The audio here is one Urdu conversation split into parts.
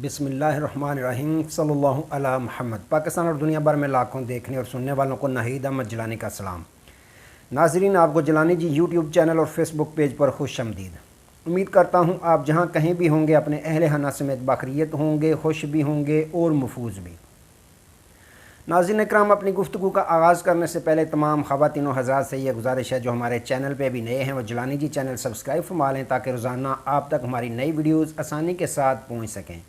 بسم اللہ الرحمن الرحیم صلی اللہ علی محمد۔ پاکستان اور دنیا بھر میں لاکھوں دیکھنے اور سننے والوں کو ناہید احمد جیلانی کا سلام۔ ناظرین، آپ کو جیلانی جی یوٹیوب چینل اور فیس بک پیج پر خوش آمدید۔ امید کرتا ہوں آپ جہاں کہیں بھی ہوں گے اپنے اہل خانہ سمیت باخیریت ہوں گے، خوش بھی ہوں گے اور محفوظ بھی۔ ناظرین اکرام، اپنی گفتگو کا آغاز کرنے سے پہلے تمام خواتین و حضرات سے یہ گزارش ہے جو ہمارے چینل پہ بھی نئے ہیں وہ جیلانی جی چینل سبسکرائب فرما لیں تاکہ روزانہ آپ تک ہماری نئی ویڈیوز آسانی کے ساتھ پہنچ سکیں۔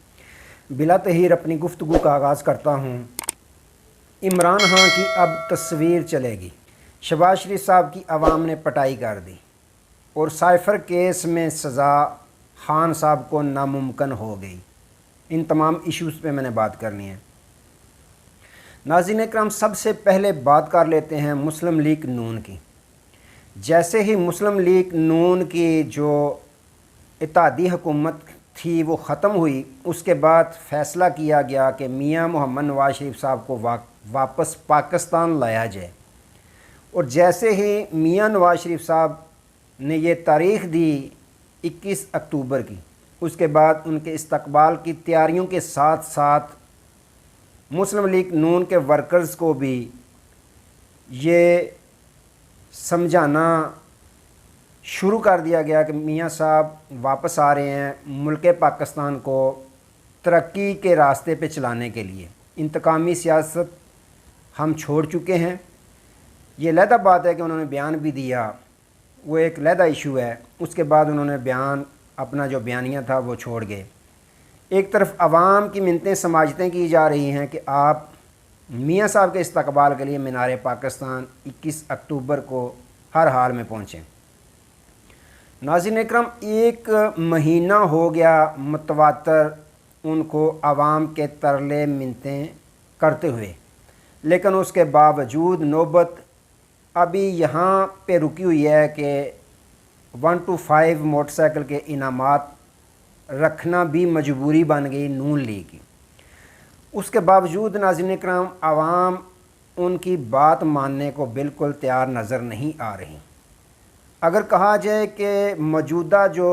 بلا تحیر اپنی گفتگو کا آغاز کرتا ہوں۔ عمران خان کی اب تصویر چلے گی، شہباز شریف صاحب کی عوام نے پٹائی کر دی اور سائفر کیس میں سزا خان صاحب کو ناممکن ہو گئی۔ ان تمام ایشوز پہ میں نے بات کرنی ہے۔ ناظرین اکرام، سب سے پہلے بات کر لیتے ہیں مسلم لیگ نون کی۔ جیسے ہی مسلم لیگ نون کی جو اتحادی حکومت تھی وہ ختم ہوئی، اس کے بعد فیصلہ کیا گیا کہ میاں محمد نواز شریف صاحب کو واپس پاکستان لایا جائے، اور جیسے ہی میاں نواز شریف صاحب نے یہ تاریخ دی 21 اکتوبر کی، اس کے بعد ان کے استقبال کی تیاریوں کے ساتھ ساتھ مسلم لیگ نون کے ورکرز کو بھی یہ سمجھانا شروع کر دیا گیا کہ میاں صاحب واپس آ رہے ہیں ملک پاکستان کو ترقی کے راستے پہ چلانے کے لیے۔ انتقامی سیاست ہم چھوڑ چکے ہیں۔ یہ علیحدہ بات ہے کہ انہوں نے بیان بھی دیا، وہ ایک علیحدہ ایشو ہے۔ اس کے بعد انہوں نے اپنا جو بیانیہ تھا وہ چھوڑ گئے۔ ایک طرف عوام کی منتیں سماجتیں کی جا رہی ہیں کہ آپ میاں صاحب کے استقبال کے لیے مینار پاکستان 21 اکتوبر کو ہر حال میں پہنچیں۔ ناظرین اکرم، ایک مہینہ ہو گیا متواتر ان کو عوام کے ترلے منتیں کرتے ہوئے، لیکن اس کے باوجود نوبت ابھی یہاں پہ رکی ہوئی ہے کہ 1 to 5 موٹر سائیکل کے انعامات رکھنا بھی مجبوری بن گئی نون لیگ کی۔ اس کے باوجود ناظرین اکرام، عوام ان کی بات ماننے کو بالکل تیار نظر نہیں آ رہی۔ اگر کہا جائے کہ موجودہ جو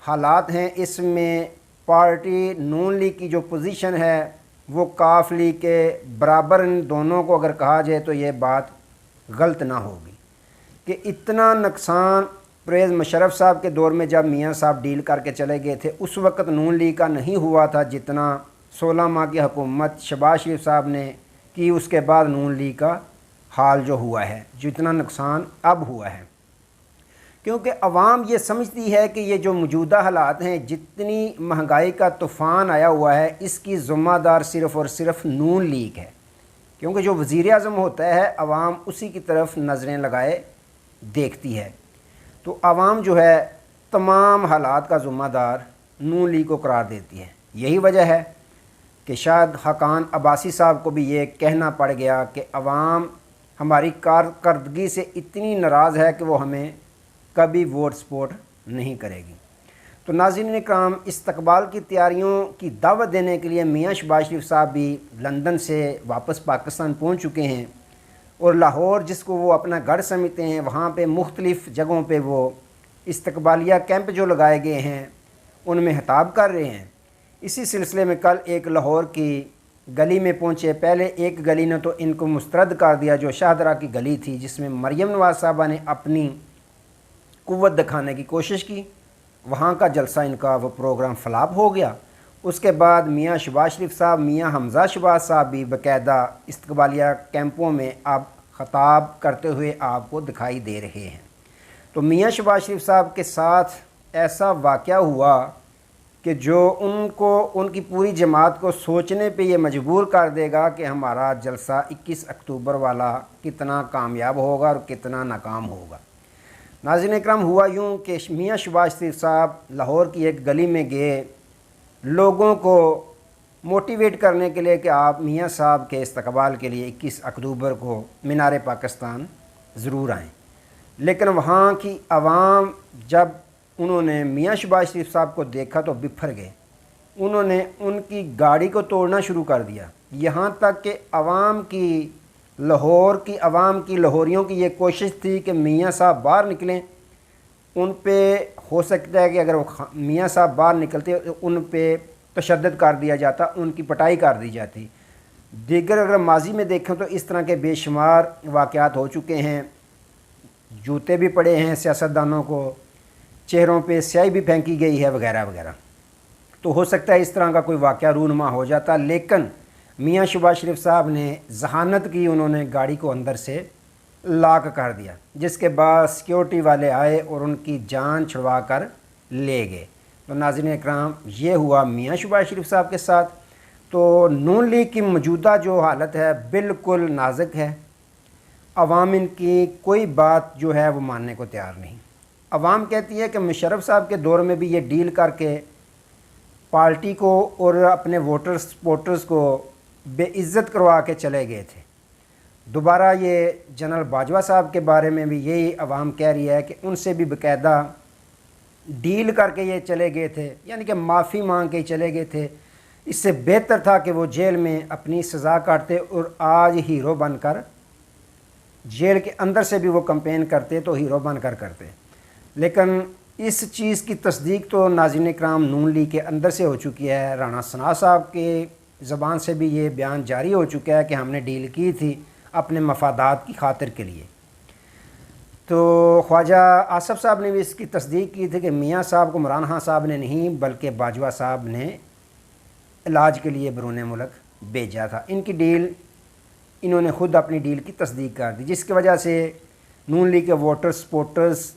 حالات ہیں اس میں پارٹی نون لیگ کی جو پوزیشن ہے وہ کاف لیگ کے برابر، ان دونوں کو اگر کہا جائے تو یہ بات غلط نہ ہوگی کہ اتنا نقصان پرویز مشرف صاحب کے دور میں جب میاں صاحب ڈیل کر کے چلے گئے تھے اس وقت نون لیگ کا نہیں ہوا تھا جتنا 16 ماہ کی حکومت شہباز شریف صاحب نے کی اس کے بعد نون لیگ کا حال جو ہوا ہے، جتنا نقصان اب ہوا ہے۔ کیونکہ عوام یہ سمجھتی ہے کہ یہ جو موجودہ حالات ہیں، جتنی مہنگائی کا طوفان آیا ہوا ہے، اس کی ذمہ دار صرف اور صرف نون لیگ ہے، کیونکہ جو وزیر اعظم ہوتا ہے عوام اسی کی طرف نظریں لگائے دیکھتی ہے۔ تو عوام جو ہے تمام حالات کا ذمہ دار نون لیگ کو قرار دیتی ہے۔ یہی وجہ ہے کہ شاید حقان عباسی صاحب کو بھی یہ کہنا پڑ گیا کہ عوام ہماری کارکردگی سے اتنی ناراض ہے کہ وہ ہمیں کبھی ووٹ سپورٹ نہیں کرے گی۔ تو ناظرین اکرام، استقبال کی تیاریوں کی دعوت دینے کے لیے میاں شہباز شریف صاحب بھی لندن سے واپس پاکستان پہنچ چکے ہیں، اور لاہور جس کو وہ اپنا گھر سمجھتے ہیں وہاں پہ مختلف جگہوں پہ وہ استقبالیہ کیمپ جو لگائے گئے ہیں ان میں خطاب کر رہے ہیں۔ اسی سلسلے میں کل ایک لاہور کی گلی میں پہنچے۔ پہلے ایک گلی نے تو ان کو مسترد کر دیا جو شاہدرہ کی گلی تھی، جس میں مریم نواز صاحبہ نے اپنی قوت دکھانے کی کوشش کی، وہاں کا جلسہ ان کا وہ پروگرام فلاپ ہو گیا۔ اس کے بعد میاں شہباز شریف صاحب، میاں حمزہ شہباز صاحب بھی باقاعدہ استقبالیہ کیمپوں میں اب خطاب کرتے ہوئے آپ کو دکھائی دے رہے ہیں۔ تو میاں شہباز شریف صاحب کے ساتھ ایسا واقعہ ہوا کہ جو ان کی پوری جماعت کو سوچنے پہ یہ مجبور کر دے گا کہ ہمارا جلسہ 21 اکتوبر والا کتنا کامیاب ہوگا اور کتنا ناکام ہوگا۔ ناظرین اکرام، ہوا یوں کہ میاں شہباز شریف صاحب لاہور کی ایک گلی میں گئے لوگوں کو موٹیویٹ کرنے کے لیے کہ آپ میاں صاحب کے استقبال کے لیے 21 اکتوبر کو مینار پاکستان ضرور آئیں، لیکن وہاں کی عوام جب انہوں نے میاں شہباز شریف صاحب کو دیکھا تو بپھر گئے۔ انہوں نے ان کی گاڑی کو توڑنا شروع کر دیا، یہاں تک کہ لاہور کی عوام کی لاہوریوں کی یہ کوشش تھی کہ میاں صاحب باہر نکلیں۔ ان پہ ہو سکتا ہے کہ اگر وہ میاں صاحب باہر نکلتے ان پہ تشدد کر دیا جاتا، ان کی پٹائی کر دی جاتی۔ دیگر اگر ماضی میں دیکھیں تو اس طرح کے بے شمار واقعات ہو چکے ہیں، جوتے بھی پڑے ہیں سیاستدانوں کو، چہروں پہ سیاہی بھی پھینکی گئی ہے وغیرہ وغیرہ۔ تو ہو سکتا ہے اس طرح کا کوئی واقعہ رونما ہو جاتا، لیکن میاں شہباز شریف صاحب نے ذہانت کی، انہوں نے گاڑی کو اندر سے لاک کر دیا، جس کے بعد سیکیورٹی والے آئے اور ان کی جان چھڑوا کر لے گئے۔ تو ناظرین اکرام، یہ ہوا میاں شہباز شریف صاحب کے ساتھ۔ تو نون لیگ کی موجودہ جو حالت ہے بالکل نازک ہے، عوام ان کی کوئی بات جو ہے وہ ماننے کو تیار نہیں۔ عوام کہتی ہے کہ مشرف صاحب کے دور میں بھی یہ ڈیل کر کے پارٹی کو اور اپنے ووٹر سپورٹرز کو بے عزت کروا کے چلے گئے تھے۔ دوبارہ یہ جنرل باجوہ صاحب کے بارے میں بھی یہی عوام کہہ رہی ہے کہ ان سے بھی باقاعدہ ڈیل کر کے یہ چلے گئے تھے، یعنی کہ معافی مانگ کے چلے گئے تھے۔ اس سے بہتر تھا کہ وہ جیل میں اپنی سزا کاٹتے اور آج ہیرو بن کر جیل کے اندر سے بھی وہ کمپین کرتے تو ہیرو بن کر کرتے۔ لیکن اس چیز کی تصدیق تو ناظرین اکرام نون لیگ کے اندر سے ہو چکی ہے۔ رانا ثناء صاحب کے زبان سے بھی یہ بیان جاری ہو چکا ہے کہ ہم نے ڈیل کی تھی اپنے مفادات کی خاطر کے لیے۔ تو خواجہ آصف صاحب نے بھی اس کی تصدیق کی تھی کہ میاں صاحب کو عمران خان صاحب نے نہیں بلکہ باجوہ صاحب نے علاج کے لیے بیرون ملک بھیجا تھا۔ ان کی ڈیل، انہوں نے خود اپنی ڈیل کی تصدیق کر دی، جس کی وجہ سے نون لیگ کے ووٹر سپورٹرز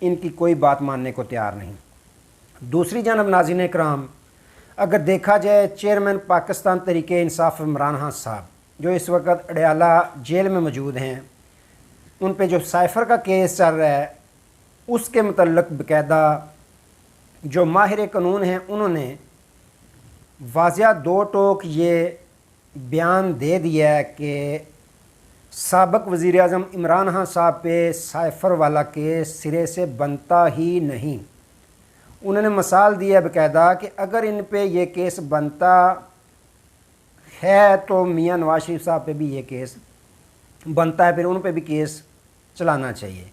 ان کی کوئی بات ماننے کو تیار نہیں۔ دوسری جانب ناظرین اکرام، اگر دیکھا جائے چیئرمین پاکستان تحریک انصاف عمران خان صاحب جو اس وقت اڈیالہ جیل میں موجود ہیں، ان پہ جو سائفر کا کیس چل رہا ہے اس کے متعلق باقاعدہ جو ماہر قانون ہیں انہوں نے واضح دو ٹوک یہ بیان دے دیا ہے کہ سابق وزیر اعظم عمران خان صاحب پہ سائفر والا کیس سرے سے بنتا ہی نہیں۔ انہوں نے مثال دی ہے باقاعدہ کہ اگر ان پہ یہ کیس بنتا ہے تو میاں نواز شریف صاحب پہ بھی یہ کیس بنتا ہے، پھر ان پہ بھی کیس چلانا چاہیے۔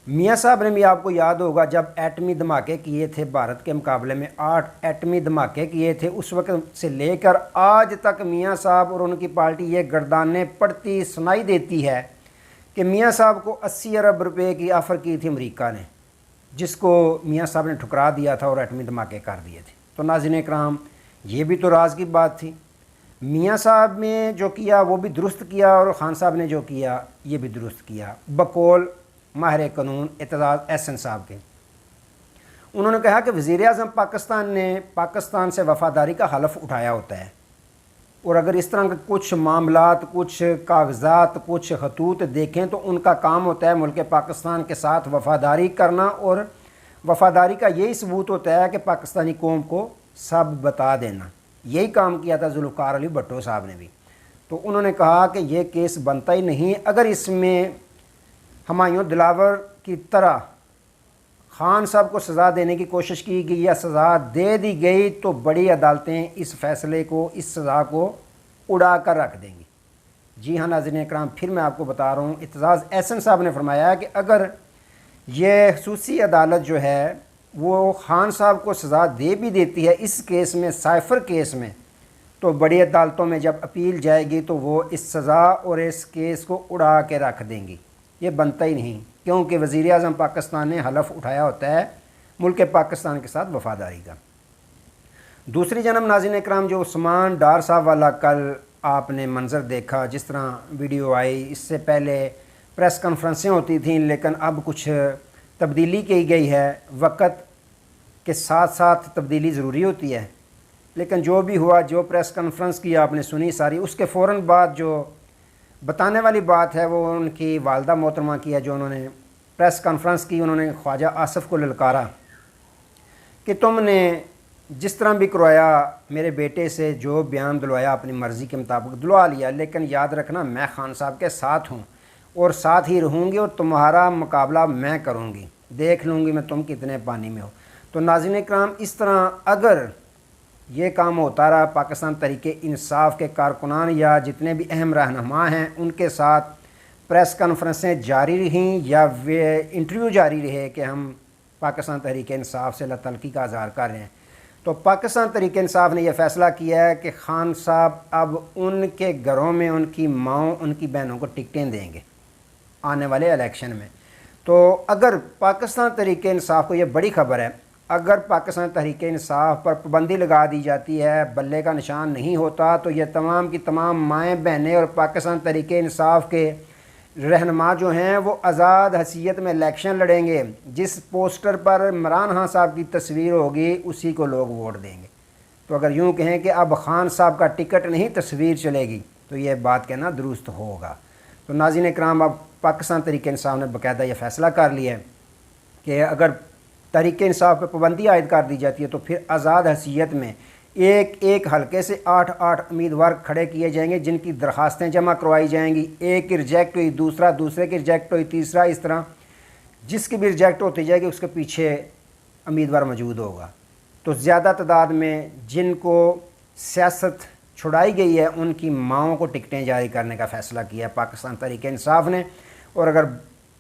میاں صاحب نے بھی آپ کو یاد ہوگا جب ایٹمی دھماکے کیے تھے بھارت کے مقابلے میں 8 ایٹمی دھماکے کیے تھے، اس وقت سے لے کر آج تک میاں صاحب اور ان کی پارٹی یہ گردانیں پڑتی سنائی دیتی ہے کہ میاں صاحب کو 80 ارب روپے کی آفر کی تھی امریکہ نے، جس کو میاں صاحب نے ٹھکرا دیا تھا اور ایٹمی دھماکے کر دیے تھے۔ تو ناظرین اکرام، یہ بھی تو راز کی بات تھی۔ میاں صاحب نے جو کیا وہ بھی درست کیا اور خان صاحب نے جو کیا یہ بھی درست کیا، بقول ماہر قانون اعتزاز احسن صاحب کے۔ انہوں نے کہا کہ وزیر اعظم پاکستان نے پاکستان سے وفاداری کا حلف اٹھایا ہوتا ہے، اور اگر اس طرح کے کچھ معاملات، کچھ کاغذات، کچھ خطوط دیکھیں تو ان کا کام ہوتا ہے ملک پاکستان کے ساتھ وفاداری کرنا، اور وفاداری کا یہی ثبوت ہوتا ہے کہ پاکستانی قوم کو سب بتا دینا۔ یہی کام کیا تھا ذوالفقار علی بھٹو صاحب نے بھی۔ تو انہوں نے کہا کہ یہ کیس بنتا ہی نہیں، اگر اس میں ہمایوں دلاور کی طرح خان صاحب کو سزا دینے کی کوشش کی گئی یا سزا دے دی گئی تو بڑی عدالتیں اس فیصلے کو، اس سزا کو اڑا کر رکھ دیں گی۔ جی ہاں ناظرین اکرام، پھر میں آپ کو بتا رہا ہوں، اعتزاز احسن صاحب نے فرمایا کہ اگر یہ خصوصی عدالت جو ہے وہ خان صاحب کو سزا دے بھی دیتی ہے اس کیس میں، سائفر کیس میں، تو بڑی عدالتوں میں جب اپیل جائے گی تو وہ اس سزا اور اس کیس کو اڑا کے رکھ دیں گی۔ یہ بنتا ہی نہیں، کیونکہ وزیر اعظم پاکستان نے حلف اٹھایا ہوتا ہے ملک پاکستان کے ساتھ وفاداری کا۔ دوسری جانب ناظرین اکرام، جو عثمان ڈار صاحب والا کل آپ نے منظر دیکھا، جس طرح ویڈیو آئی، اس سے پہلے پریس کانفرنسیں ہوتی تھیں لیکن اب کچھ تبدیلی کی گئی ہے، وقت کے ساتھ ساتھ تبدیلی ضروری ہوتی ہے، لیکن جو بھی ہوا، جو پریس کانفرنس کی آپ نے سنی ساری، اس کے فوراً بعد جو بتانے والی بات ہے وہ ان کی والدہ محترمہ کی ہے، جو انہوں نے پریس کانفرنس کی۔ انہوں نے خواجہ آصف کو للکارا کہ تم نے جس طرح بھی کروایا میرے بیٹے سے، جو بیان دلوایا اپنی مرضی کے مطابق دلوا لیا، لیکن یاد رکھنا میں خان صاحب کے ساتھ ہوں اور ساتھ ہی رہوں گی، اور تمہارا مقابلہ میں کروں گی، دیکھ لوں گی میں تم کتنے پانی میں ہو۔ تو ناظرین اکرام، اس طرح اگر یہ کام ہوتا رہا، پاکستان تحریک انصاف کے کارکنان یا جتنے بھی اہم رہنما ہیں ان کے ساتھ پریس کانفرنسیں جاری رہیں یا انٹرویو جاری رہے کہ ہم پاکستان تحریک انصاف سے اللہ تلقی کا اظہار کر رہے ہیں، تو پاکستان تحریک انصاف نے یہ فیصلہ کیا ہے کہ خان صاحب اب ان کے گھروں میں ان کی ماؤں ان کی بہنوں کو ٹکٹیں دیں گے آنے والے الیکشن میں۔ تو اگر پاکستان تحریک انصاف کو یہ بڑی خبر ہے، اگر پاکستان تحریک انصاف پر پابندی لگا دی جاتی ہے، بلے کا نشان نہیں ہوتا، تو یہ تمام کی تمام مائیں بہنیں اور پاکستان تحریک انصاف کے رہنما جو ہیں وہ آزاد حیثیت میں الیکشن لڑیں گے۔ جس پوسٹر پر عمران خان صاحب کی تصویر ہوگی اسی کو لوگ ووٹ دیں گے۔ تو اگر یوں کہیں کہ اب خان صاحب کا ٹکٹ نہیں تصویر چلے گی تو یہ بات کہنا درست ہوگا۔ تو ناظرین اکرام، اب پاکستان تحریک انصاف نے باقاعدہ یہ فیصلہ کر لیا ہے کہ اگر تحریک انصاف پہ پابندی عائد کر دی جاتی ہے تو پھر آزاد حیثیت میں ایک حلقے سے 8 امیدوار کھڑے کیے جائیں گے، جن کی درخواستیں جمع کروائی جائیں گی۔ ایک کی ریجیکٹ ہوئی، دوسرے کی ریجیکٹ ہوئی، تیسرا، اس طرح جس کی بھی ریجیکٹ ہوتی جائے گی اس کے پیچھے امیدوار موجود ہوگا۔ تو زیادہ تعداد میں جن کو سیاست چھڑائی گئی ہے ان کی ماؤں کو ٹکٹیں جاری کرنے کا فیصلہ کیا ہے پاکستان تحریک انصاف نے، اور اگر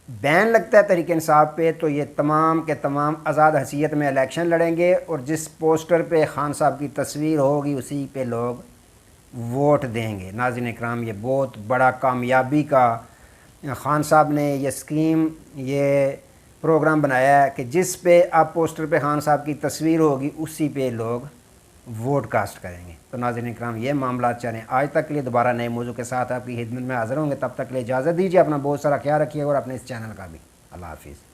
بین لگتا ہے تحریک انصاف پہ تو یہ تمام کے تمام آزاد حیثیت میں الیکشن لڑیں گے، اور جس پوسٹر پہ خان صاحب کی تصویر ہوگی اسی پہ لوگ ووٹ دیں گے۔ ناظرین اکرام، یہ بہت بڑا کامیابی کا خان صاحب نے یہ اسکیم، یہ پروگرام بنایا ہے کہ جس پہ آپ پوسٹر پہ خان صاحب کی تصویر ہوگی اسی پہ لوگ ووٹ کاسٹ کریں گے۔ تو ناظرین اکرام، یہ معاملات چلیں آج تک کے لیے دوبارہ نئے موضوع کے ساتھ آپ کی خدمت میں حاضر ہوں گے۔ تب تک کے لیے اجازت دیجیے، اپنا بہت سارا خیال رکھیے اور اپنے اس چینل کا بھی۔ اللہ حافظ۔